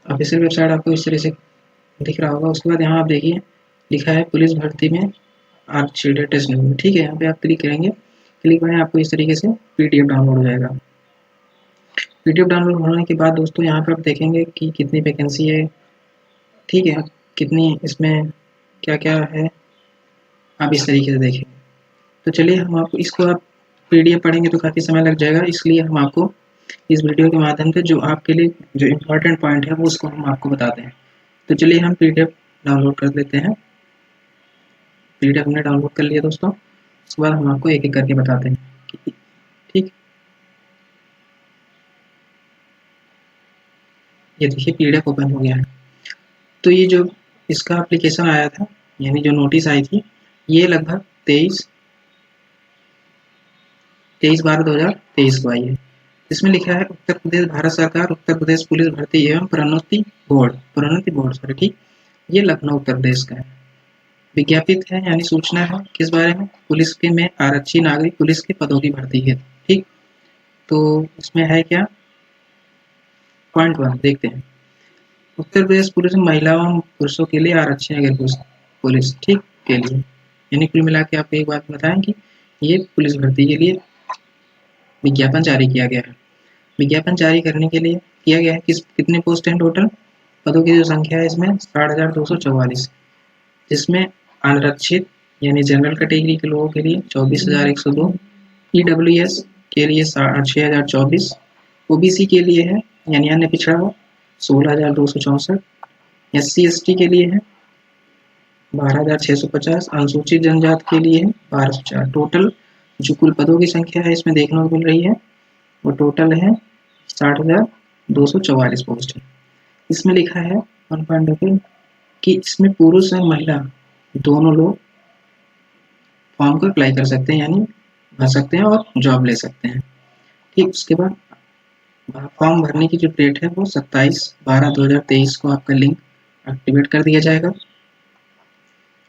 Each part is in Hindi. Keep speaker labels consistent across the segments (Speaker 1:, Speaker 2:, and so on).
Speaker 1: ऑफिशियल वेबसाइट आपको इस तरह से दिख रहा होगा। उसके बाद यहाँ आप देखिए लिखा है पुलिस भर्ती में आर्कशीट टेस्ट में, ठीक है। यहाँ पे आप क्लिक करेंगे, क्लिक करें आपको इस तरीके से पीडीएफ डाउनलोड हो जाएगा। पीडीएफ डाउनलोड होने के बाद दोस्तों यहाँ पे आप देखेंगे कि कितनी वैकेंसी है, ठीक है, कितनी इसमें क्या क्या है, आप इस तरीके से देखें। तो चलिए हम आपको इसको आप पीडीएफ पढ़ेंगे तो काफ़ी समय लग जाएगा, इसलिए हम आपको इस वीडियो के माध्यम से जो आपके लिए जो इम्पोर्टेंट पॉइंट है वो उसको हम आपको बताते हैं। तो चलिए हम पीडीएफ डाउनलोड कर लेते हैं। पीडीएफ हमने डाउनलोड कर लिया दोस्तों। उसके बाद हम आपको एक एक करके बताते हैं, ठीक। ये देखिए पीडीएफ ओपन हो गया है। तो ये जो इसका एप्लीकेशन आया था, यानी जो नोटिस आई थी, ये लगभग 23/12/2023 को आई है। इसमें लिखा है उत्तर प्रदेश भारत सरकार उत्तर प्रदेश पुलिस भर्ती एवं प्रोन्नति बोर्ड सॉरी, ठीक। ये लखनऊ उत्तर प्रदेश का है। विज्ञापित है यानी सूचना है किस बारे में, पुलिस के में आरक्षी नागरिक पुलिस के पदों की भर्ती है, ठीक। तो इसमें है क्या, पॉइंट 1 देखते हैं। उत्तर प्रदेश पुलिस में महिलाओं एवं पुरुषों के लिए आरक्षी नागरिक पुलिस, ठीक, के लिए, यानी कुल मिला के आपको एक बात बताएं कि ये पुलिस भर्ती के लिए विज्ञापन जारी किया गया है। विज्ञापन जारी करने के लिए किया गया है कितने पोस्ट हैं टोटल, पदों की जो संख्या है इसमें 60,244, जिसमें अनारक्षित यानी जनरल कैटेगरी के लोगों के लिए 24,102, ईडब्ल्यूएस के लिए 6,024, ओबीसी के लिए है यानी अन्य पिछड़ा हुआ 16,264, SC ST के लिए है 12,650, अनुसूचित जनजाति के लिए है 1204। टोटल जो कुल पदों की संख्या है इसमें देखने को मिल रही है वो टोटल है 60,244 पोस्ट है। इसमें लिखा है 1.2 कि इसमें पुरुष और महिला दोनों लोग फॉर्म को अप्लाई कर सकते हैं, यानी भर सकते हैं और जॉब ले सकते हैं, ठीक। उसके बाद फॉर्म भरने की जो डेट है वो 27/12/2023 को आपका लिंक एक्टिवेट कर दिया जाएगा,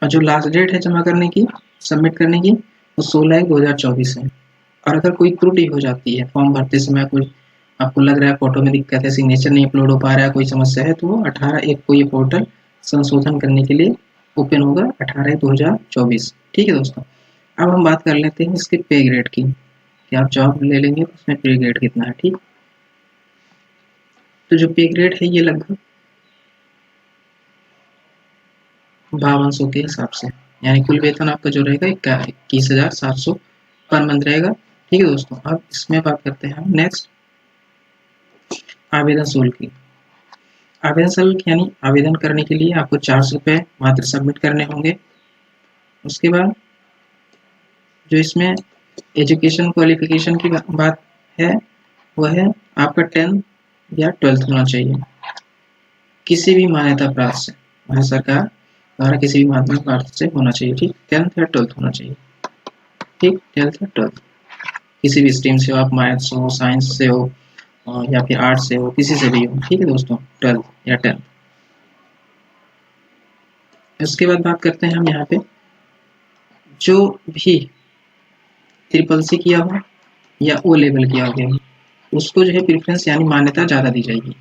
Speaker 1: और जो लास्ट डेट है जमा करने की, सबमिट करने की, वो 16/1/2024 है। और अगर कोई त्रुटि हो जाती है फॉर्म भरते समय, कोई आपको लग रहा है फोटो में दिक्कत है, सिग्नेचर नहीं अपलोड हो पा रहा है, कोई समस्या है, तो वो 18/1 को ये पोर्टल संशोधन करने के लिए ओपन होगा, 18/1/2024, ठीक है दोस्तों। अब हम बात कर लेते हैं इसके पे ग्रेड की, कि आप जॉब ले लेंगे तो उसमें पे ग्रेड कितना है, ठीक। तो जो पे ग्रेड है ये लगभग 5200 के हिसाब से, यानी कुल वेतन आपका जो रहेगा 21,700 पर मंथ रहेगा, ठीक है दोस्तों। अब इसमें बात करते हैं हम नेक्स्ट आवेदन शुल्क की। आवेदन शुल्क यानी आवेदन करने के लिए आपको 400 रुपये मात्र सबमिट करने होंगे। उसके बाद जो इसमें एजुकेशन क्वालिफिकेशन की बात है वह है आपका 10th या 12th होना चाहिए, किसी भी मान्यता प्राप्त से, भारत सरकार द्वारा किसी भी माध्यमिक प्राप्त से होना चाहिए, ठीक। 10th या 12th होना चाहिए, ठीक, 10th या 12th, किसी भी स्ट्रीम से हो, आप मैथ्स हो, साइंस से हो, या फिर आर्ट्स से हो, किसी से भी हो, ठीक है दोस्तों, 12th या 10th। उसके बाद बात करते हैं हम यहाँ पे जो भी ट्रिपल-सी किया हो या ओ लेवल किया हो गया उसको जो है प्रेफरेंस यानी मान्यता ज़्यादा दी जाएगी,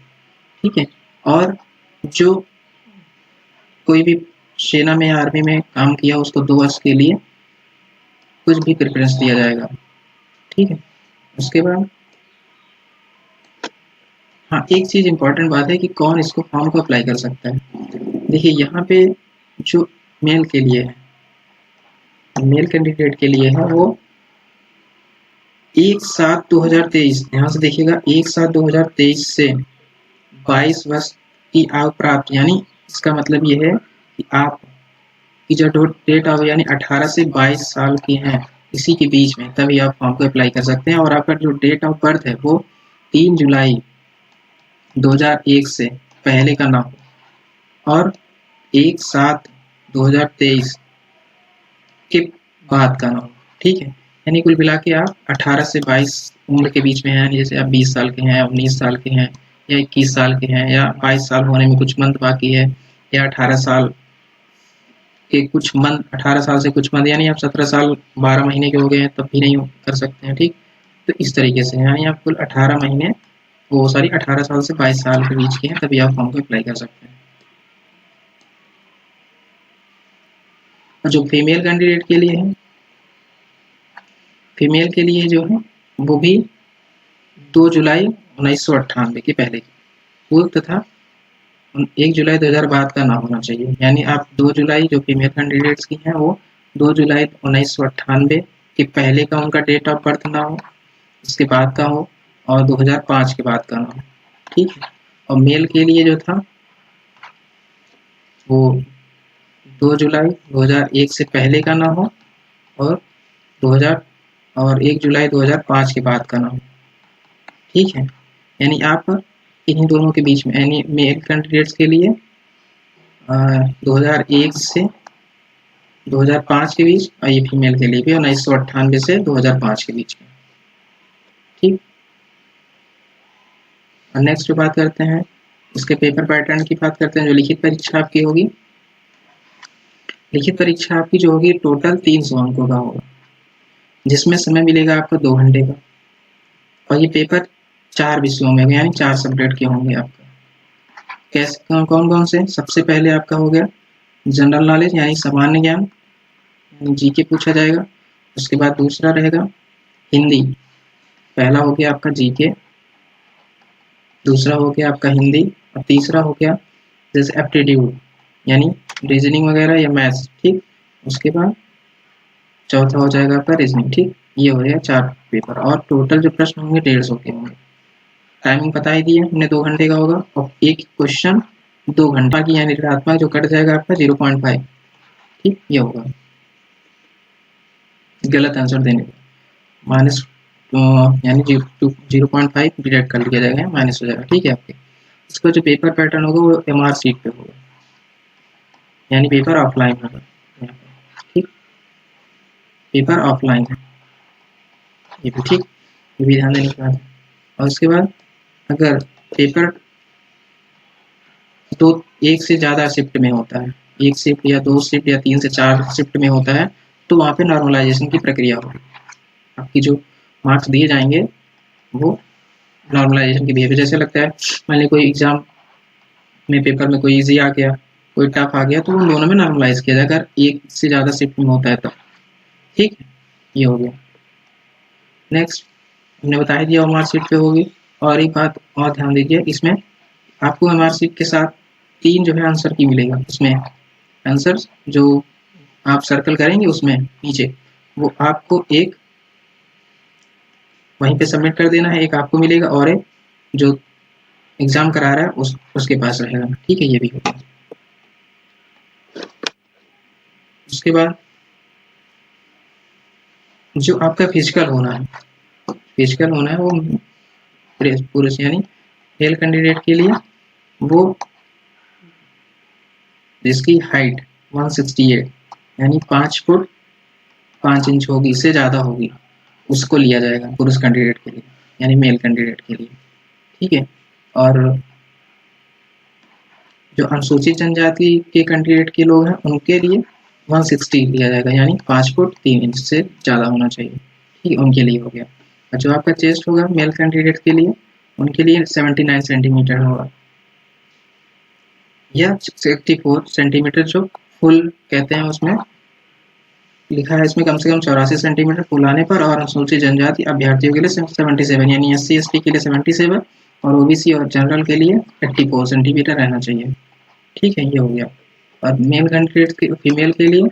Speaker 1: ठीक है। और जो कोई भी सेना में या आर्मी में काम किया उसको 2 वर्ष के लिए कुछ भी प्रेफरेंस दिया जाएगा, ठीक है। उसके बाद हाँ, एक चीज़ इम्पोर्टेंट बात है कि कौन इसको फॉर्म को अप्लाई कर सकता है। देखिए यहाँ पे जो मेल के लिए है, मेल कैंडिडेट के लिए है वो 1/7/2023, ध्यान से देखिएगा, 1/7/2023 से 22 वर्ष की आयु प्राप्त, यानी इसका मतलब ये है कि आप की जो डेट ऑफ यानी 18 से 22 साल की हैं, इसी के बीच में तभी आप फॉर्म को अप्लाई कर सकते हैं। और आपका जो डेट ऑफ बर्थ है वो 3 जुलाई 2001 से पहले का ना हो और 1/7/2023 के बाद का ना हो, ठीक है। यानी कुल मिला के आप 18 से 22 उम्र के बीच में हैं, जैसे आप 20 साल के हैं, 19 साल के हैं, या 21 साल के हैं, या 22 साल होने में कुछ मंथ बाकी है, या 18 साल के कुछ मंथ, 18 साल से कुछ मंथ, यानी आप 17 साल 12 महीने के हो गए हैं तब भी नहीं कर सकते हैं, ठीक। तो इस तरीके से यानी आप कुल 18 महीने वो सॉरी 18 साल से 22 साल के बीच के हैं, तभी आप फॉर्म को अप्लाई कर सकते हैं। और जो फीमेल कैंडिडेट के लिए है, फीमेल के लिए जो है वो भी 2 जुलाई 1998 के पहले की पूर्व तथा 1 जुलाई 2000 बाद का ना होना चाहिए। यानी आप 2 जुलाई जो फीमेल कैंडिडेट्स की हैं वो 2 जुलाई 1998 के पहले का उनका डेट ऑफ बर्थ ना हो, उसके बाद का हो, और 2005 के बाद का ना हो, ठीक है। और मेल के लिए जो था वो 2 जुलाई 2001 से पहले का ना हो और 2000 और 1 जुलाई 2005 के बाद का ना हो, ठीक है। यानी आप इन्हीं दोनों के बीच में, यानी मेल कैंडिडेट्स के लिए 2001 से 2005 के बीच, और ये फीमेल के लिए भी 1998 से 2005 के बीच में, ठीक। और नेक्स्ट जो बात करते हैं उसके पेपर पैटर्न की बात करते हैं। जो लिखित परीक्षा आपकी होगी, लिखित परीक्षा आपकी जो होगी टोटल 300 अंकों का होगा, जिसमें समय मिलेगा आपको 2 घंटे का। और ये पेपर 4 विषयों में, यानी 4 सब्जेक्ट के होंगे आपका। कैसे, कौन कौन से? सबसे पहले आपका हो गया जनरल नॉलेज यानी सामान्य ज्ञान, जीके पूछा जाएगा। उसके बाद दूसरा रहेगा हिंदी, पहला हो गया आपका जीके, दूसरा हो गया आपका हिंदी, और तीसरा हो गया जैसे एप्टीट्यूड यानी रीजनिंग वगैरह या मैथ्स, ठीक। उसके बाद चौथा हो जाएगा आपका रीजनिंग, ठीक। ये हो गया 4 पेपर, और टोटल जो प्रश्न होंगे 150 के होंगे। टाइमिंग बता ही दिया हमने, 2 घंटे का होगा, और एक क्वेश्चन 2 घंटा की, यानी ऋणात्मक जो कट जाएगा आपका 0.5, ठीक। ये होगा गलत आंसर देने पर माइनस, यानी 0.5 डिडक्ट कर लिया जाएगा, माइनस हो जाएगा, ठीक है आपके। इसका जो पेपर पैटर्न होगा वो MR शीट पे होगा, यानी पेपर ऑफलाइन होगा, ठीक। पेपर ऑफलाइन है ये भी, ठीक। ये भी ध्यान देने की बात है। और उसके बाद अगर पेपर एक से ज़्यादा शिफ्ट में होता है, 1 शिफ्ट या 2 शिफ्ट या 3 से 4 शिफ्ट में होता है, तो वहाँ पे नॉर्मलाइजेशन की प्रक्रिया होगी। आपकी जो मार्क्स दिए जाएंगे वो नॉर्मलाइजेशन की बिहेवियर, जैसे लगता है मान लीजिए कोई एग्जाम में पेपर में कोई इजी आ गया, कोई टफ आ गया, तो उन दोनों में नॉर्मलाइज किया जाए अगर एक से ज़्यादा शिफ्ट में होता है तो, ठीक है। ये हो गया। नेक्स्ट हमने बता ही दिया MR शीट पे होगी। और एक बात और ध्यान दीजिए, इसमें आपको MR शीट के साथ 3 जो है आंसर की मिलेगा। उसमें आंसर जो आप सर्कल करेंगे उसमें नीचे, वो आपको एक वहीं पे सबमिट कर देना है, एक आपको मिलेगा, और एक जो एग्जाम करा रहा है उसके पास रहेगा, ठीक है। ये भी होगा। उसके बाद जो आपका फिजिकल होना है, फिजिकल होना है वो पुरुष यानी मेल कैंडिडेट के लिए, वो जिसकी हाइट 168 यानी 5 फुट 5 इंच होगी, इससे ज़्यादा होगी, उसको लिया जाएगा पुरुष कैंडिडेट के लिए, यानी मेल कैंडिडेट के लिए, ठीक है। और जो अनुसूचित जनजाति के कैंडिडेट के लोग हैं उनके लिए 160 लिया जाएगा, यानी 5 फुट 3 इंच से ज़्यादा होना चाहिए, ठीक है। उनके लिए हो गया। और जो आपका चेस्ट होगा मेल कैंडिडेट के लिए, उनके लिए 79 सेंटीमीटर होगा, या 64 सेंटीमीटर जो फुल कहते हैं, उसमें लिखा है इसमें कम से कम 84 सेंटीमीटर फुल आने पर। और अनुसूचित जनजाति अभ्यर्थियों के लिए 77 यानी SC/ST के लिए 77 और OBC और जनरल के लिए 84 सेंटीमीटर रहना चाहिए, ठीक है। ये हो गया। और मेल कैंडिडेट के फीमेल के लिए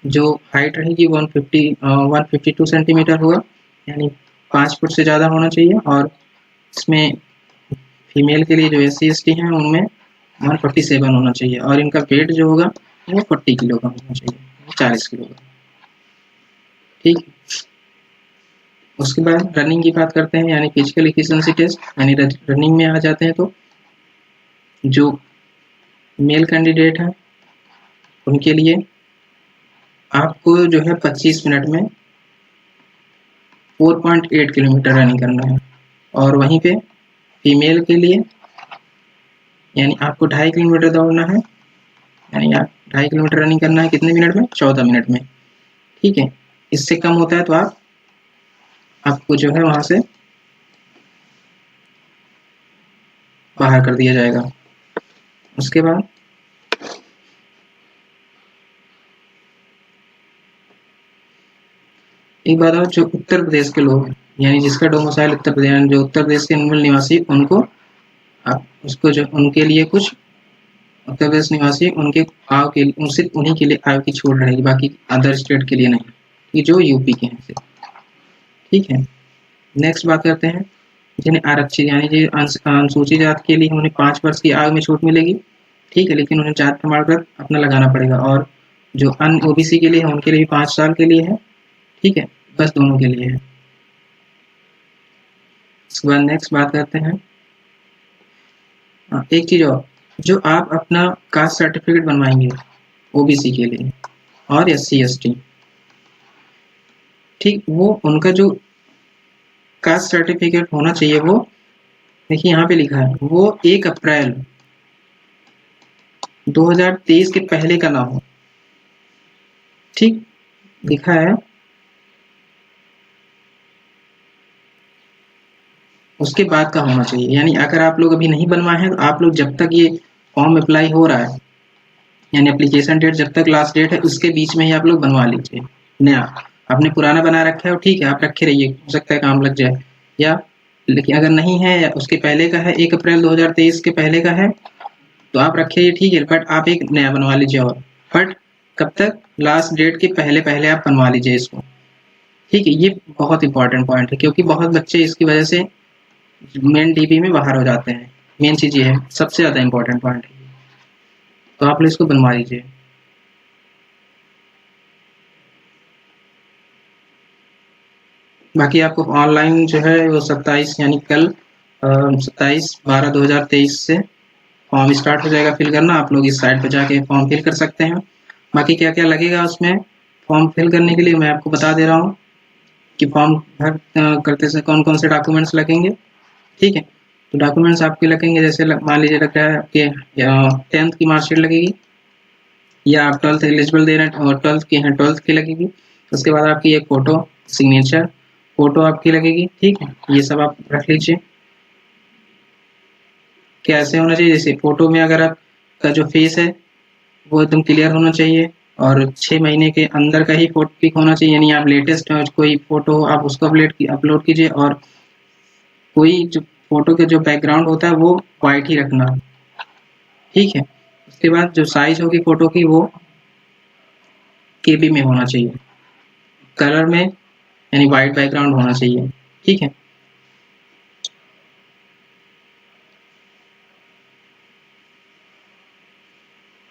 Speaker 1: जो हाइट रहेगी 152 सेंटीमीटर होगा, यानी 5 फुट से ज़्यादा होना चाहिए। और इसमें फीमेल के लिए जो SC/ST हैं उनमें 147 होना चाहिए, और इनका वेट जो होगा वो 40 किलो का होना चाहिए, 40 किलो का, ठीक। उसके बाद रनिंग की बात करते हैं, यानी फिजिकल एफिशिएंसी टेस्ट, यानी रनिंग में आ जाते हैं। तो जो मेल कैंडिडेट हैं उनके लिए आपको जो है 25 मिनट में 4.8 किलोमीटर रनिंग करना है। और वहीं पे फीमेल के लिए यानी आपको 2.5 किलोमीटर दौड़ना है, यानी आप 2.5 किलोमीटर रनिंग करना है कितने मिनट में? 14 मिनट में, ठीक है। इससे कम होता है तो आपको जो है वहाँ से बाहर कर दिया जाएगा। उसके बाद एक बात और, जो उत्तर प्रदेश के लोग हैं, यानी जिसका डोमिसाइल उत्तर प्रदेश, जो उत्तर प्रदेश के मूल निवासी, उनको आप उसको जो उनके लिए कुछ उत्तर प्रदेश निवासी उनके आय के उनसे उन्हीं के लिए आय की छूट रहेगी, बाकी अदर स्टेट के लिए नहीं, कि जो यूपी के हैं सिर्फ। ठीक है, नेक्स्ट बात करते हैं जिन्हें आरक्षित यानी जो अनुसूचित जाति के लिए उन्हें 5 वर्ष की आयु में छूट मिलेगी। ठीक है, लेकिन उन्हें जाति प्रमाण पत्र अपना लगाना पड़ेगा। और जो अन्य ओबीसी के लिए है उनके लिए भी 5 साल के लिए है। ठीक है, बस दोनों के लिए है। इसके बाद नेक्स्ट बात करते हैं एक चीज और, जो आप अपना कास्ट सर्टिफिकेट बनवाएंगे ओबीसी के लिए और SC ST, ठीक, वो उनका जो कास्ट सर्टिफिकेट होना चाहिए वो देखिए यहाँ पे लिखा है, वो 1 अप्रैल 2023 के पहले का ना हो। ठीक, लिखा है उसके बाद का होना चाहिए। यानी अगर आप लोग अभी नहीं बनवाए हैं तो आप लोग जब तक ये फॉर्म अप्लाई हो रहा है, यानी एप्लीकेशन डेट जब तक लास्ट डेट है उसके बीच में ही आप लोग बनवा लीजिए। नया आपने पुराना बना रखा है ठीक है, आप रखे रहिए, हो सकता है काम लग जाए। या लेकिन अगर नहीं है या उसके पहले का है, 1 अप्रैल 2023 के पहले का है, तो आप रखिए ठीक है, बट आप एक नया बनवा लीजिए। और बट कब तक, लास्ट डेट के पहले पहले आप बनवा लीजिए इसको। ठीक है, ये बहुत इंपॉर्टेंट पॉइंट है, क्योंकि बहुत बच्चे इसकी वजह से मेन डीबी में बाहर हो जाते हैं। मेन चीज ये है, सबसे ज्यादा इंपॉर्टेंट पॉइंट है, तो आप लोग इसको बनवा लीजिए। बाकी आपको ऑनलाइन जो है वो 27 यानी कल 27/12/2023 से फॉर्म स्टार्ट हो जाएगा फिल करना। आप लोग इस साइट पर जाके फॉर्म फिल कर सकते हैं। बाकी क्या क्या लगेगा उसमें फॉर्म फिल करने के लिए मैं आपको बता दे रहा हूँ कि फॉर्म भर करते समय कौन कौन से डॉक्यूमेंट्स लगेंगे। ठीक है, तो डॉक्यूमेंट्स आपके लगेंगे, जैसे मान लीजिए लग रहा है आपके 10th की मार्कशीट लगेगी, या आप 12th एलिजिबल दे रहे हैं और 12th की लगेगी। उसके बाद आपकी एक फोटो सिग्नेचर फोटो आपकी लगेगी। ठीक है, ये सब आप रख लीजिए। कैसे होना चाहिए, जैसे फोटो में अगर आपका जो फेस है वो एकदम क्लियर होना चाहिए, और 6 महीने के अंदर का ही फोटो पिक होना चाहिए, यानी आप लेटेस्ट कोई फोटो आप उसको अपलोड कीजिए। और कोई जो फोटो के जो बैकग्राउंड होता है वो वाइट ही रखना। ठीक है, उसके बाद जो साइज होगी फोटो की वो KB में होना चाहिए, कलर में, यानी वाइट बैकग्राउंड होना चाहिए। ठीक है,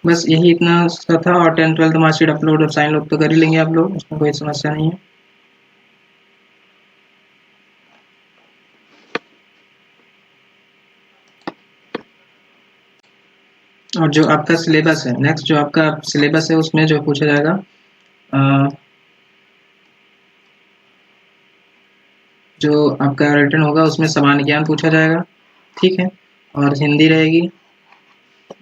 Speaker 1: बस यही इतना सा था। और 10th 12th मार्कशीट अपलोड और साइन लोग तो कर ही लेंगे आप लोग, उसमें कोई समस्या नहीं है। और जो आपका सिलेबस है, नेक्स्ट जो आपका सिलेबस है उसमें जो पूछा जाएगा जो आपका रिटर्न होगा उसमें सामान्य ज्ञान पूछा जाएगा। ठीक है, और हिंदी रहेगी।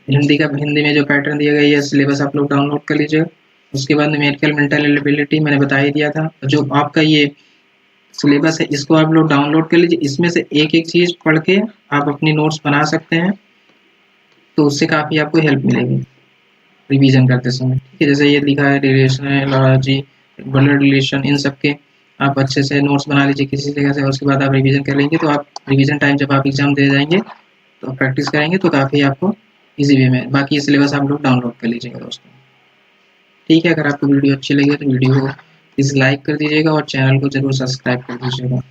Speaker 1: हिंदी में जो पैटर्न दिया गया है सिलेबस आप लोग डाउनलोड कर लीजिएगा। उसके बाद न्यूमेरिकल मेंटल एबिलिटी मैंने बता ही दिया था। जो आपका ये सिलेबस है इसको आप लोग डाउनलोड कर लीजिए, इसमें से एक एक चीज पढ़ के आप अपनी नोट्स बना सकते हैं, तो उससे काफ़ी आपको हेल्प मिलेगी रिवीजन करते समय। ठीक है, जैसे ये लिखा है रिलेशन, लॉजी, ब्लड रिलेशन, इन सब के आप अच्छे से नोट्स बना लीजिए किसी जगह से, उसके बाद आप रिवीजन कर लेंगे, तो आप रिवीजन टाइम जब आप एग्जाम दे जाएंगे तो प्रैक्टिस करेंगे तो काफ़ी आपको इजी वे में। बाकी ये सिलेबस आप लोग डाउनलोड कर लीजिएगा दोस्तों। ठीक है, अगर आपको वीडियो अच्छी लगी तो वीडियो को प्लीज़ लाइक कर दीजिएगा और चैनल को जरूर सब्सक्राइब कर दीजिएगा।